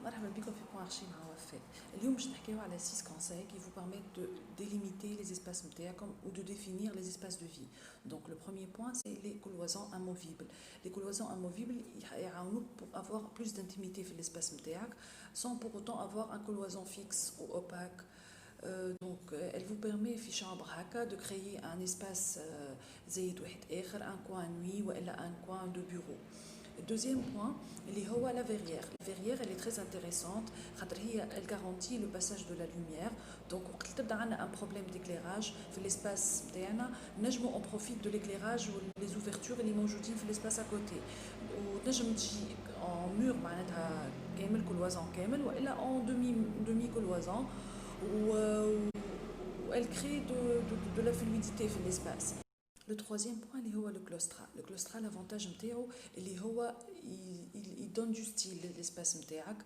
مرحبا بكم في بوان ارشي مع وفاء. اليوم باش نحكيو على 6 conseils qui vous permettent de délimiter les espaces نتاعكم ou de définir les espaces de vie. Donc le premier point c'est les cloisons amovibles. Les cloisons amovibles يعاونوك pour avoir plus d'intimité في l'espace نتاعك sans pour autant avoir un cloison fixe ou opaque. Elle vous permet في chambre هكا de créer un espace زايد واحد آخر, un coin nuit ou un coin de bureau. Deuxième point, la verrière. La verrière, elle est très intéressante. Elle garantit le passage de la lumière. Donc, quand on a un problème d'éclairage dans l'espace, on profite de l'éclairage ou les ouvertures et les موجودين في l'espace à côté. ونجم تجي en mur معناتها كامل cloison كامل وإلا en demi cloison où elle crée de la fluidité dans l'espace. Le troisième point, le claustra. Le claustra, l'avantage il donne du style à l'espace نتاعك.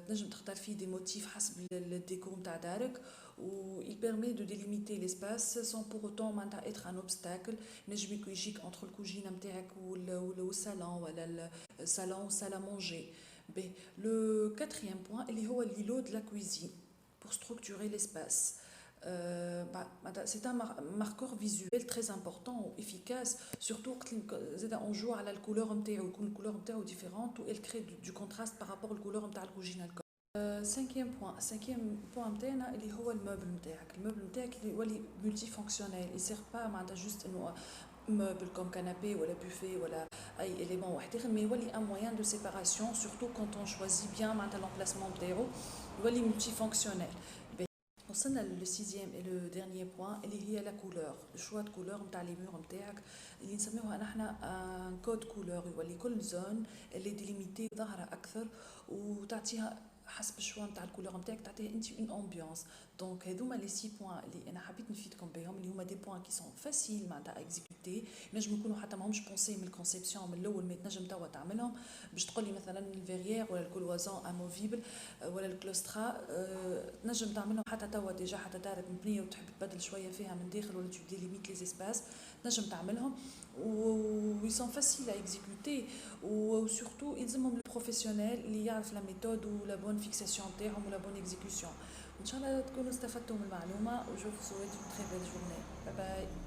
تنجم تختار فيه des motifs حسب الديكور نتاع دارك و il permet de délimiter l'espace sans pour autant être un obstacle. نجم يجيك entre الكوجينه نتاعك والصالون ولا الصالون salle à manger. Le quatrième point, l'îlot de la cuisine pour structurer l'espace. C'est un marqueur visuel très important ou efficace, surtout quand on joue à la couleur différente où elle crée du contraste par rapport à la couleur de la cuisine. Cinquième point اللي هو المeuble نتاعك. المeuble نتاعك يولي multifonctionnel, il sert pas juste انه meuble comme canapé ou la buffet ou اي élément واحد, mais يولي un moyen de séparation, surtout quand on choisit bien l'emplacement نتاعو يولي multifonctionnel. وصلنا le sixième et le dernier point اللي هي la couleur, le choix de couleur نتاع les murs نتاعك اللي نسميوها نحنا un code couleur يولي كل زون اللي ديليميتي ظاهرة أكثر وتعطيها حسب الشوا نتاع الكولور نتاعك تعطيها انت اون امبيونس. دونك هذوما لي 6 بوين اللي انا حبيت نفيدكم بهم اللي هما دي بوين كي سون فاسيل معناتها اكزيكوتي, نجم يكونوا حتى ماهمش بونسي من الكونسيبسيون من الاول, مي تنجم توا تعملهم باش تقولي مثلا الفيريير ولا الكولوازون اموفيبل ولا الكلوسترا, تنجم تعملهم حتى توا ديجا, حتى دارك مبنيه وتحب تبدل شويه فيها من داخل ولا tu délimite les espaces, تنجم تعملهم و ils sont faciles à exécuter و surtout يلزمهم البروفيسيونيل اللي يعرف لا ميثود ولا بون فيكساسيون تاعهم ولا بون اكزيكيوشن. ان شاء الله تكونوا استفدتوا من المعلومه و جو vous souhaite une très belle journée. باي باي.